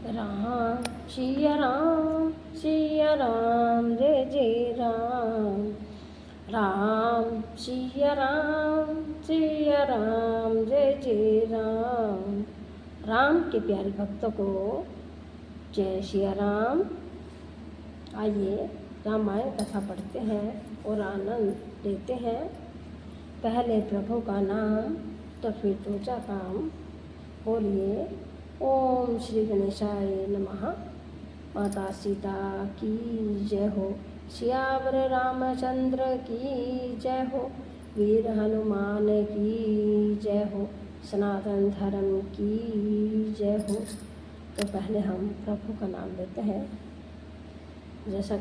राम सिया राम जय जय राम। राम सिया राम जय जय राम। राम के प्यारे भक्तों को जय सिया राम। आइए रामायण कथा पढ़ते हैं और आनंद लेते हैं। पहले प्रभु का नाम तो फिर दूजा काम। बोलिए ओम श्री गणेशाय नमः। माता सीता की जय हो, सियावर रामचंद्र की जय हो, वीर हनुमान की जय हो, सनातन धर्म की जय हो। तो पहले हम प्रभु का नाम लेते हैं। जैसा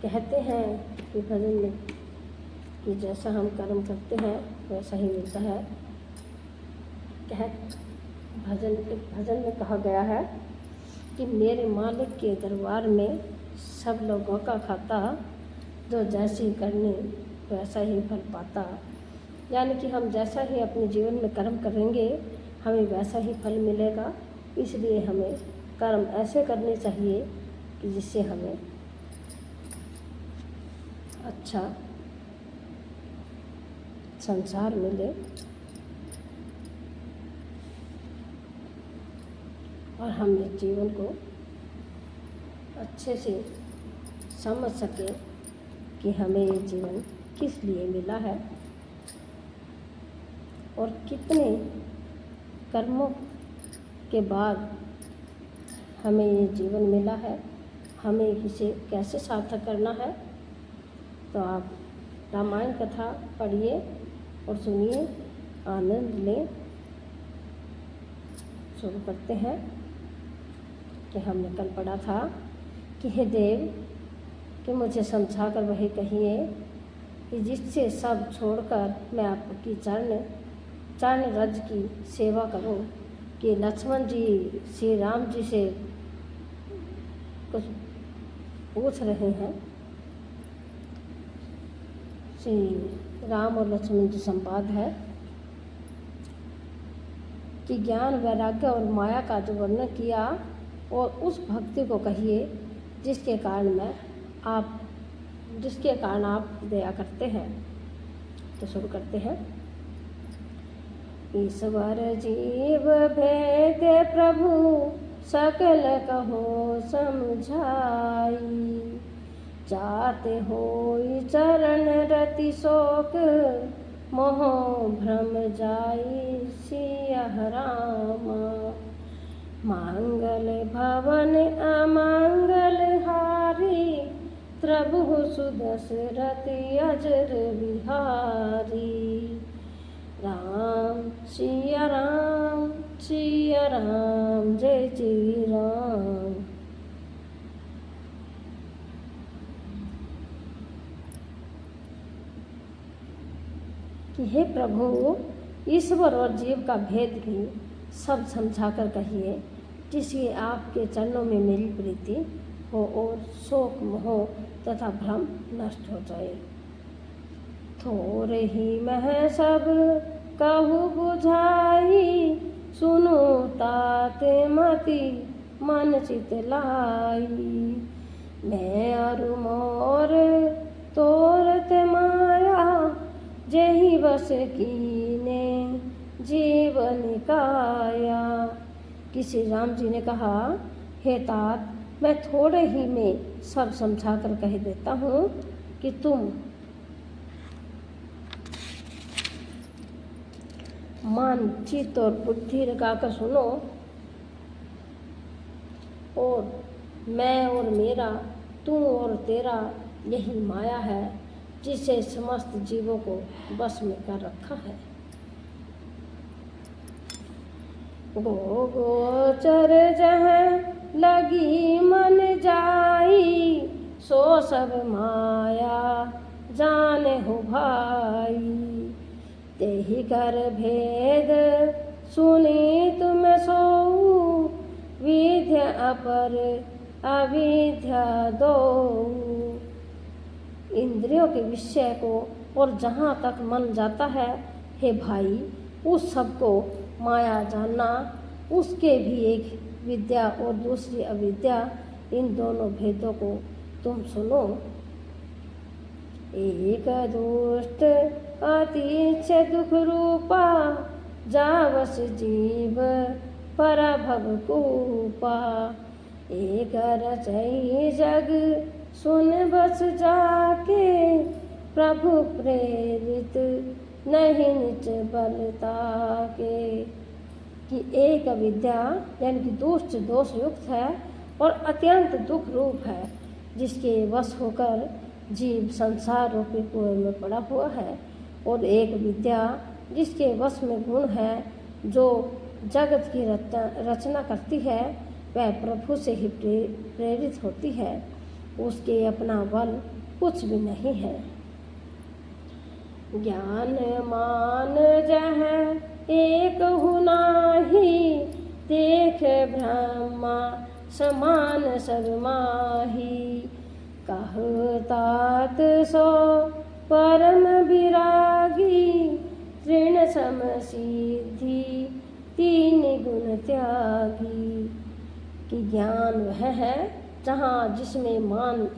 कहते हैं कि भजन में कि जैसा हम कर्म करते हैं वैसा ही मिलता है। भजन में कहा गया है कि मेरे मालिक के दरबार में सब लोगों का खाता, जो जैसी करनी वैसा ही फल पाता। यानी कि हम जैसा ही अपने जीवन में कर्म करेंगे हमें वैसा ही फल मिलेगा। इसलिए हमें कर्म ऐसे करने चाहिए कि जिससे हमें अच्छा संसार मिले और हम इस जीवन को अच्छे से समझ सकें कि हमें ये जीवन किस लिए मिला है और कितने कर्मों के बाद हमें ये जीवन मिला है, हमें इसे कैसे सार्थक करना है। तो आप रामायण कथा पढ़िए और सुनिए, आनंद लें। शुरू करते हैं कि हमने कल पढ़ा था कि हे देव कि मुझे समझा कर वही कहिए कि जिससे सब छोड़कर मैं आपकी चरण रज की सेवा करूं। कि लक्ष्मण जी श्री राम जी से कुछ पूछ रहे हैं। श्री राम और लक्ष्मण जी संवाद है कि ज्ञान वैराग्य और माया का जो वर्णन किया और उस भक्ति को कहिए जिसके कारण आप दया करते हैं। तो शुरू करते हैं। ईश्वर जीव भेद प्रभु सकल कहो समझाई, जाते होई चरण रति शोक मोह भ्रम जाई सिया रामा। मांगल भवन अमंगल हारी, प्रभु सुदशरथ अजर बिहारी। राम सिया राम जय जय राम। कि हे प्रभु ईश्वर और जीव का भेद भी सब समझाकर कहिए, जिससे आपके चरणों में मेरी प्रीति हो और शोक मोह तथा भ्रम नष्ट हो जाए। थोड़े ही मैं सब कहूँ बुझाई, सुनो ताते मति मन चित लाई। मैं अरु मोर तोरत माया, जेहि बस कीने जीवन काया। किसी राम जी ने कहा, हे तात मैं थोड़े ही में सब समझा कर कह देता हूँ कि तुम मन चित्त और बुद्धि लगाकर सुनो। और मैं और मेरा, तू और तेरा यही माया है जिसे समस्त जीवों को बस में कर रखा है। गोचर जहाँ लगी मन जाई, सो सब माया जाने हो भाई। तेहि कर भेद सुनी तुम सो, विद्या अपर अविद्या दो। इंद्रियों के विषय को और जहाँ तक मन जाता है, हे भाई उस सब को माया जानना, उसके भी एक विद्या और दूसरी अविद्या, इन दोनों भेदों को तुम सुनो। एक दुष्ट अतीच दुख रूपा, जावस जीव पराभव कूपा। एक रचई जग सुन बस जाके, प्रभु प्रेरित नहीं निच बलता के। कि एक अविद्या यानी कि दुष्ट दोष युक्त है और अत्यंत दुख रूप है, जिसके वश होकर जीव संसार रूपी कुएं में पड़ा हुआ है। और एक विद्या जिसके वश में गुण है, जो जगत की रचना करती है, वह प्रभु से ही प्रेरित होती है। उसके अपना बल कुछ भी नहीं है। ज्ञान मान जह एक हुनाही, देख ब्रह्मा समान सब माही। कहतात सो परम विरागी, तृण सम सिद्धि तीन गुण त्यागी। कि ज्ञान वह है जहाँ जिसमें मान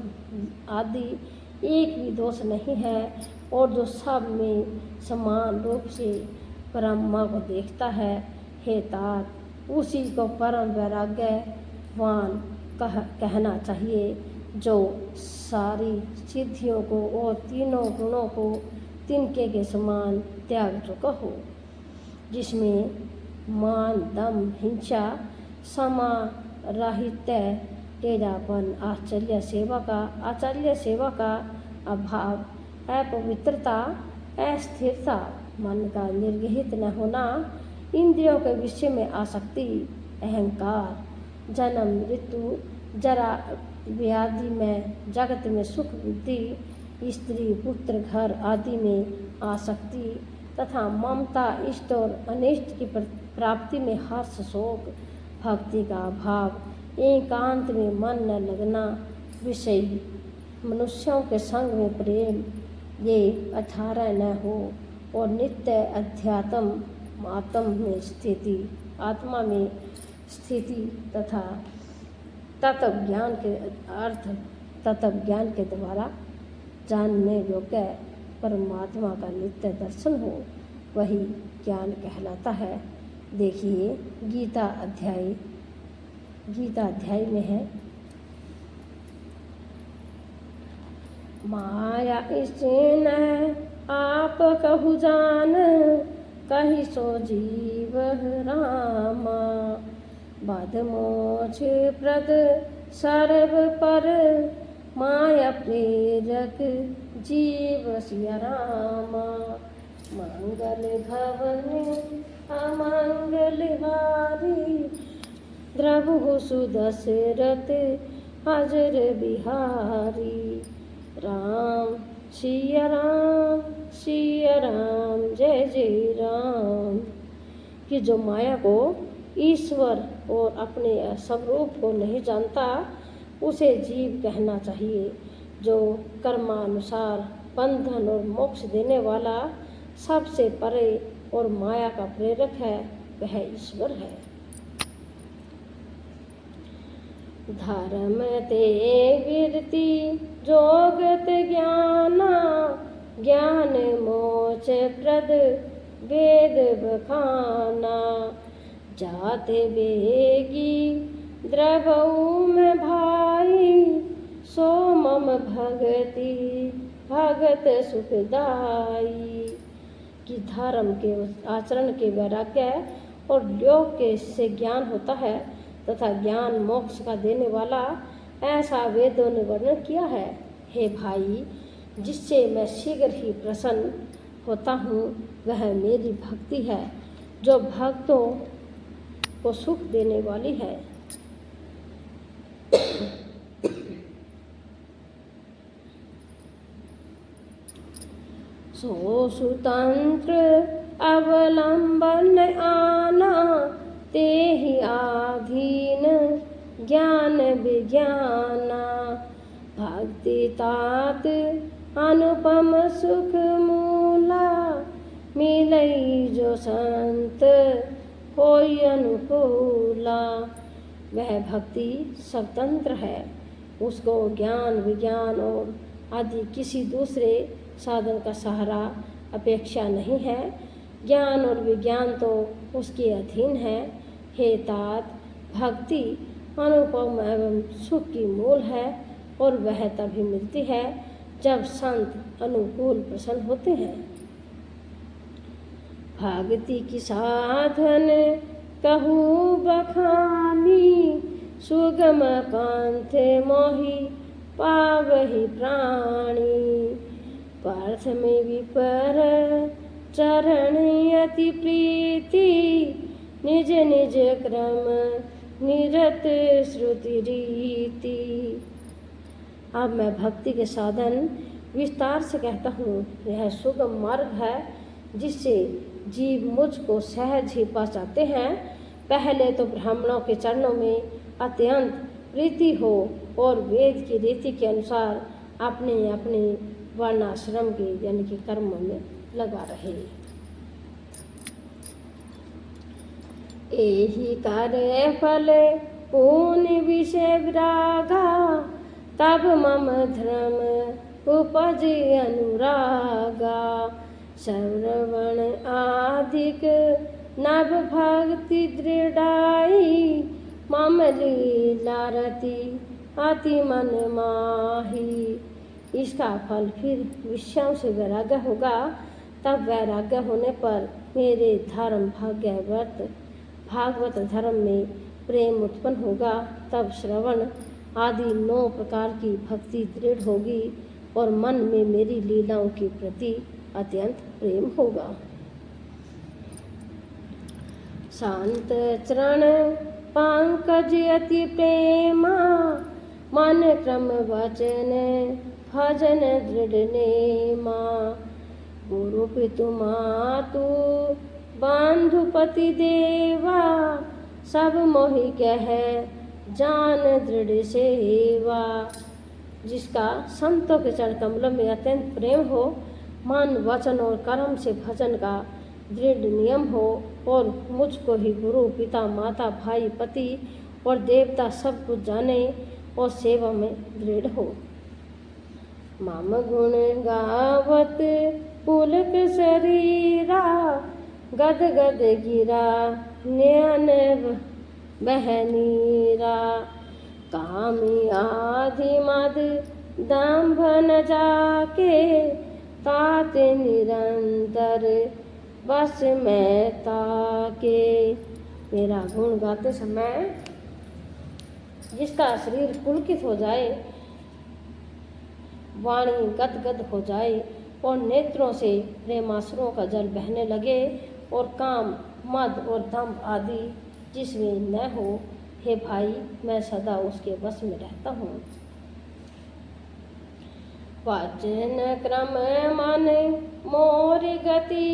आदि एक भी दोष नहीं है, और जो सब में समान रूप से ब्रह्मा को देखता है। हे तात, उसी को परम वैराग्यवान कहना चाहिए, जो सारी सिद्धियों को और तीनों गुणों को तिनके के समान त्याग चुका हो, जिसमें मान, दम, हिंसा, समा राहित्य, तेजापन, आचार्य सेवा का अभाव, अपवित्रता, अस्थिरता, मन का निर्गहित न होना, इंद्रियों के विषय में आसक्ति, अहंकार, जन्म मृत्यु जरा व्याधि में, जगत में सुख बुद्धि, स्त्री पुत्र घर आदि में आसक्ति तथा ममता, इष्ट और अनिष्ट की प्राप्ति में हर्ष शोक, भक्ति का अभाव, एकांत में मन न लगना, विषय मनुष्यों के संग में प्रेम, ये 18 न हो, और नित्य आत्मा में स्थिति तथा तत्व ज्ञान के द्वारा जानने योग्य परमात्मा का नित्य दर्शन हो, वही ज्ञान कहलाता है। देखिए गीता अध्याय में है, माया इसने आप कहु जान, कही सो जीव रामा। बद मोक्ष प्रद सर्व पर, माया प्रेरक जीव सिया रामा। मंगल भवन अमंगल हारी, द्रवहु सुदशरथ अजर बिहारी। राम सिया राम, जय जय राम। कि जो माया को ईश्वर और अपने स्वरूप को नहीं जानता, उसे जीव कहना चाहिए। जो कर्मानुसार बंधन और मोक्ष देने वाला, सबसे परे और माया का प्रेरक है, वह ईश्वर है। धर्म ते वीरति जोगत ज्ञाना, ज्ञान मोक्ष प्रद वेद बखाना। जाते बेगी द्रवऊ में भाई, सो मम भगत सुखदाई। कि धर्म के आचरण के वैराग्य और योग के से ज्ञान होता है, तथा ज्ञान मोक्ष का देने वाला, ऐसा वेदों ने वर्णन किया है। हे भाई, जिससे मैं शीघ्र ही प्रसन्न होता हूँ, वह मेरी भक्ति है, जो भक्तों को सुख देने वाली है। सो सुतंत्र अवलंबन आना, ते ही आधीन ज्ञान विज्ञाना। भक्ति तात अनुपम सुख मूला, मिलई जो संत होई अनुकूला। वह भक्ति स्वतंत्र है। उसको ज्ञान विज्ञान और आदि किसी दूसरे साधन का सहारा अपेक्षा नहीं है। ज्ञान और विज्ञान तो उसके अधीन है। हे तात, भक्ति अनुपम एवं सुख की मूल है और वह तभी मिलती है जब संत अनुकूल प्रसन्न होते हैं। भक्ति की साधन कहूँ बखानी, सुगम कांत मोहि पावहि प्राणी। पार्थ में विपर चरण अति प्रीति, निज निज क्रम निरत श्रुति रीति। अब मैं भक्ति के साधन विस्तार से कहता हूँ। यह सुगम मार्ग है जिससे जीव मुझको सहज ही पा जाते हैं। पहले तो ब्राह्मणों के चरणों में अत्यंत प्रीति हो और वेद की रीति के अनुसार अपने अपने वर्णाश्रम के यानी कि कर्मों में लगा रहे। एहि कार्य फल पुण्य विषय विरागा, तब मम धर्म उपज अनुरागा। श्रवण आदिक नभ भक्ति दृढ़ाई, मम लीला रति अति मन माही। इसका फल फिर विषयों से वैराग्य होगा। तब वैराग्य होने पर मेरे धर्म भागवत धर्म में प्रेम उत्पन्न होगा। तब श्रवण आदि 9 प्रकार की भक्ति दृढ़ होगी और मन में मेरी लीलाओं के प्रति अत्यंत प्रेम होगा। शांत चरण पंकज अति प्रेमा, मन क्रम वचन भजन दृढ़ नेमा। गुरु पितु मातु बंधुपति देवा, सब मोहि कह जान दृढ़ सेवा। जिसका संतों के चरण कमलों में अत्यंत प्रेम हो, मन वचन और कर्म से भजन का दृढ़ नियम हो और मुझको ही गुरु पिता माता भाई पति और देवता सब कुछ जाने और सेवा में दृढ़ हो। मम गुण गावत पुलक शरीरा, गद गद गिरा नयन बहनीरा। कामी आधि मद दंभ न जाके, तात निरंतर बस में ताके। मेरा गुण गाते समय जिसका शरीर पुलकित हो जाए, वाणी गदगद हो जाए और नेत्रों से प्रेमाश्रुओं का जल बहने लगे और काम मद और दंभ आदि जिसमें न हो, हे भाई मैं सदा उसके वश में रहता हूँ। वचन क्रम मन मोर गति,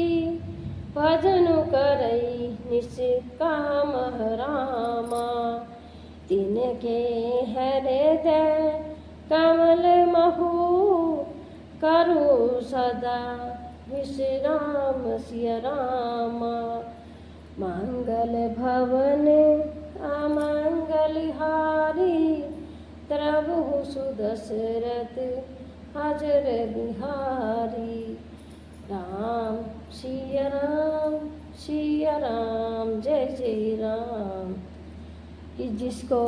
भजन करई निष्काम रामा। तिनके हृदय कमल महु, करू सदा विश्राम सिया रामा। मंगल भवन अमंगल हारी, त्रभु सुदशरथ हजर बिहारी। राम सिया राम जय जय राम। कि जिसको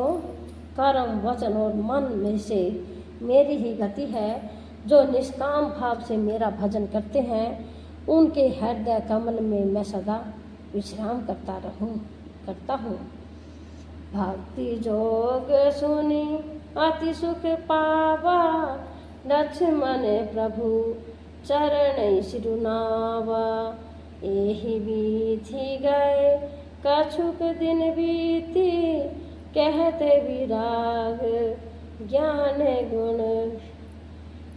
कर्म वचन और मन में से मेरी ही गति है, जो निष्काम भाव से मेरा भजन करते हैं, उनके हृदय कमल में मैं सदा विश्राम करता हूँ। भक्ति जोग सुनी अति सुख पावा, लक्ष्मण प्रभु चरण सिरुनावा। एहि बीथी गए कछुक दिन बीती, कहते विराग ज्ञान गुण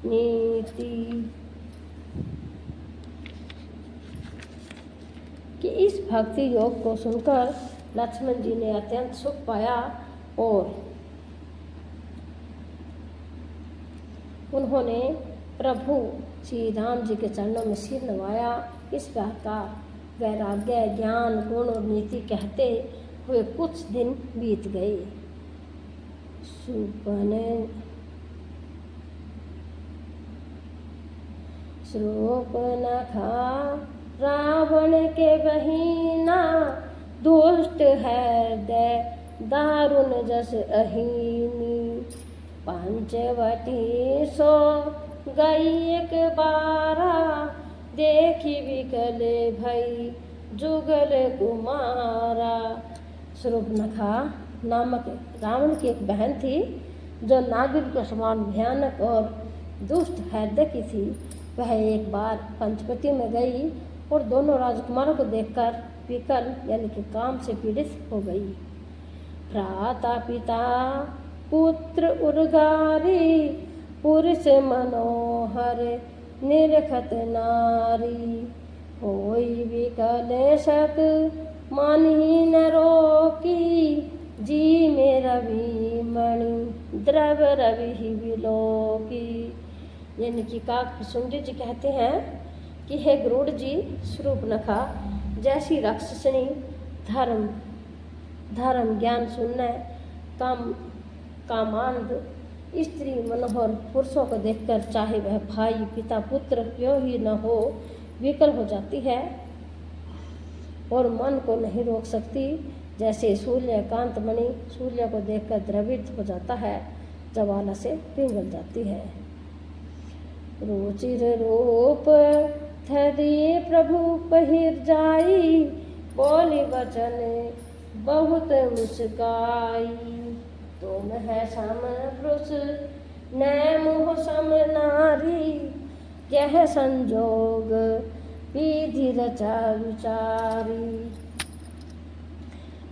नीति। कि इस भक्ति योग को सुनकर लक्ष्मण जी ने अत्यंत सुख पाया और उन्होंने प्रभु श्री राम जी के चरणों में सिर नवाया। इस प्रकार वैराग्य ज्ञान गुण और नीति कहते हुए कुछ दिन बीत गए। शूर्पणखा रावण के बहिना, दुष्ट हृदय दारुण जस अहीनी। पंचवटी सो गई एक बारा, देखी विकल भई जुगल कुमारा। शूर्पणखा नामक रावण की एक बहन थी, जो नागिन के समान भयानक और दुष्ट हृदय की थी। वह एक बार पंचवटी में गई और दोनों राजकुमारों को देखकर विकल यानी कि काम से पीड़ित हो गई। भ्राता पिता पुत्र उर्गारी, पुरुष मनोहर निरखत नारी। होई विकल सत मानही न रोकी, जी में रवि मणि द्रव रवि ही विलोकी। यानी कि काकभुसुंडी जी कहते हैं कि हे गरुड़ जी, शूर्पणखा जैसी राक्षसनी धर्म ज्ञान शून्य कामांध स्त्री मनोहर पुरुषों को देखकर चाहे वह भाई पिता पुत्र क्यों ही न हो, विकल हो जाती है और मन को नहीं रोक सकती। जैसे सूर्य कांतमणि सूर्य को देखकर द्रवित हो जाता है, ज्वाला से पिघल जाती है। रुचिर रूप धरि प्रभु पहिर जाई, बोली वचन बहुत मुस्काई। तुम है सम पुरुष न मोह सम नारी, यह संजोग विधि रचा विचारी।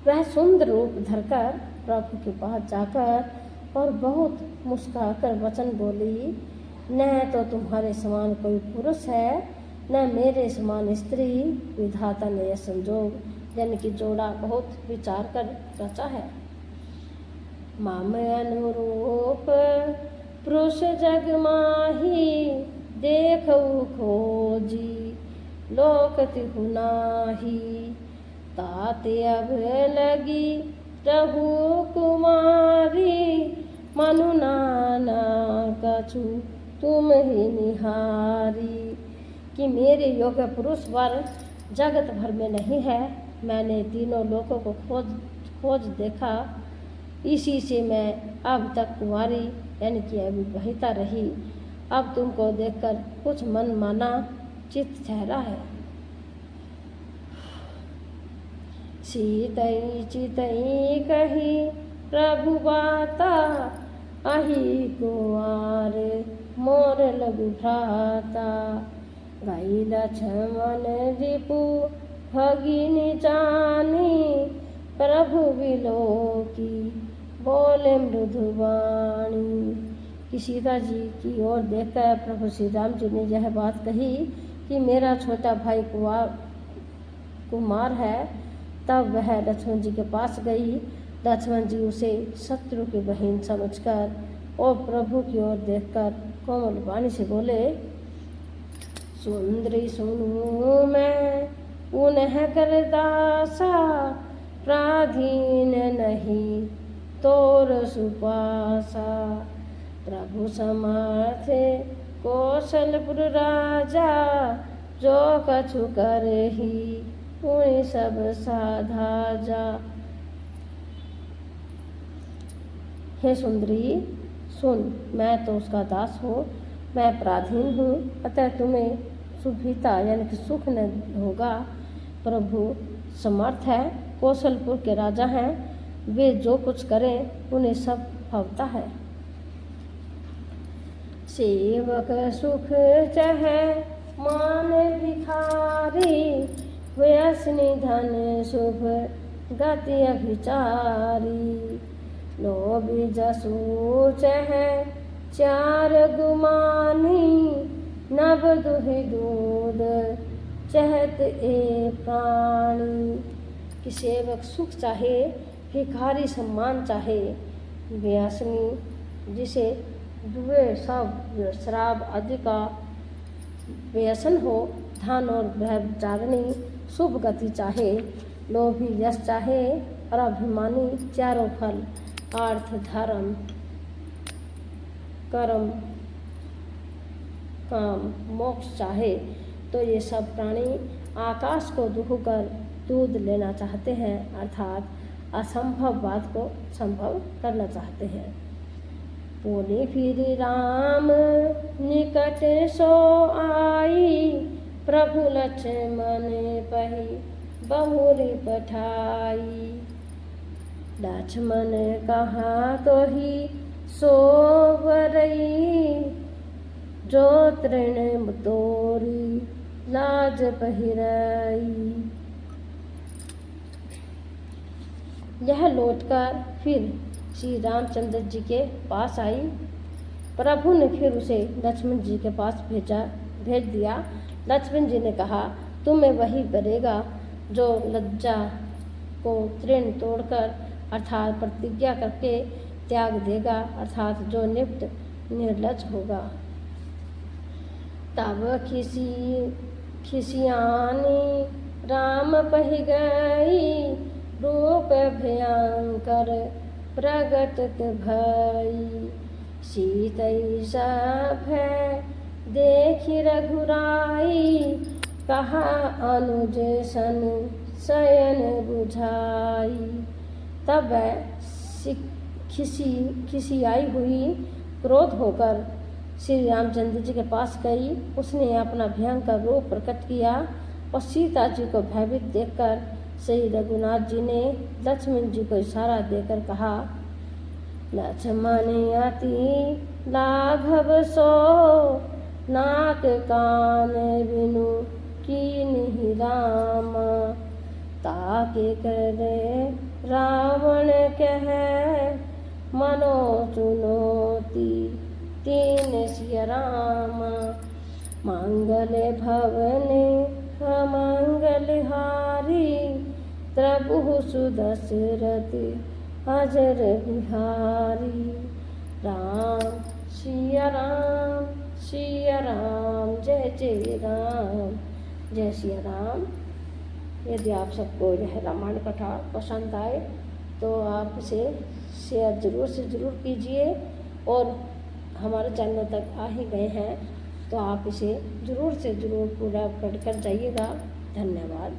वह सुंदर रूप धरकर प्रभु के पास जाकर और बहुत मुस्कुराकर वचन बोली, न तो तुम्हारे समान कोई पुरुष है, न मेरे समान स्त्री। विधाता ने यह संजोग यानी कि जोड़ा बहुत विचार कर रचा है। माम अनुरूप पुरुष जग माही, देखऊ खोजी लोकति हुनाही। ताते अब लगी रहु कुमारी, मनु नाना कछु तुम ही निहारी। कि मेरे योग्य पुरुष वर जगत भर में नहीं है। मैंने तीनों लोकों को खोज देखा, इसी से मैं अब तक कुंवारी यानी कि अविवाहिता रही। अब तुमको देखकर कुछ मन माना चित्त ठहरा है। सीतई चितई कही प्रभु बाता, अहि कुंवार मोर लघु भ्राता। गई लक्ष्मण रिपु भगिनी जानी, प्रभु विलोकी बोले मृदुवाणी। कि सीता जी की ओर देखकर प्रभु श्री राम जी ने यह बात कही कि मेरा छोटा भाई कुमार है। तब वह लक्ष्मण जी के पास गई। लक्ष्मण जी उसे शत्रु की बहन समझकर और प्रभु की ओर देखकर कोमल वाणी से बोले, सुंदरी सुनू मैं उन्ह कर दासा, प्राधीन नहीं तोर सुपासा। प्रभु समर्थ कौशलपुर राजा, जो कछु करही उन्हीं सब साधा जा। हे सुंदरी सुन, मैं तो उसका दास हूँ, मैं पराधीन हूँ, अतः तुम्हें सुभिता यानी कि सुख न होगा। प्रभु समर्थ है, कौशलपुर के राजा हैं, वे जो कुछ करें उन्हें सब भावता है। सेवक सुख चाहे मान भिखारी, व्यसनी धन शुभ गति अभिचारी। लोभी जसू चाहे चार गुमानी, नव दुहि दूध चहत ए प्राणी। कि सेवक सुख चाहे, भिखारी सम्मान चाहे, व्यसनी जिसे दुए सब शराब आदि का व्यसन हो, धन और व्यभिचारिणी शुभ गति चाहे, लोभी यश चाहे, और अभिमानी चारों फल अर्थ धर्म कर्म काम मोक्ष चाहे तो ये सब प्राणी आकाश को दुहकर दूध लेना चाहते हैं, अर्थात असंभव बात को संभव करना चाहते हैं। बोले फिर राम निकट सो आई, प्रभु लक्ष्मण पही बहुरी पठाई। लक्ष्मण कहा तो ही सो बरई, जो तृण तोरी लाज पहिराई। यह लौटकर फिर श्री रामचंद्र जी के पास आई। प्रभु ने फिर उसे लक्ष्मण जी के पास भेज दिया। लक्ष्मण जी ने कहा, तुम्हें वही करेगा जो लज्जा को तृण तोड़कर अर्थात प्रतिज्ञा करके त्याग देगा, अर्थात जो निप्त निर्लज होगा। तब खिसियानी राम पही गई, रूप भयंकर प्रगट भई। सीतई भय देखी रघुराई, कहा अनुज सन शयन बुझाई। तब खिसियाई हुई क्रोध होकर श्री रामचंद्र जी के पास गई। उसने अपना भयंकर रूप प्रकट किया और सीता जी को भयभीत देखकर श्री रघुनाथ जी ने लक्ष्मण जी को इशारा देकर कहा, लक्ष्मण अति लाघव सो, नाक कान बिनु कीन्हि राम। ताके करे रावण कहे, मनो चुनौती तीन सिय राम। मंगल भवन अमंगल हारी, प्रभु सुदशरथ अजर बिहारी। राम सिया राम सिया राम, जय जय राम, जय सिया राम। यदि आप सबको यह रामायण कथा पसंद आए तो आप इसे शेयर ज़रूर से ज़रूर कीजिए, और हमारे चैनल तक आ ही गए हैं तो आप इसे ज़रूर से ज़रूर पूरा पढ़कर जाइएगा। धन्यवाद।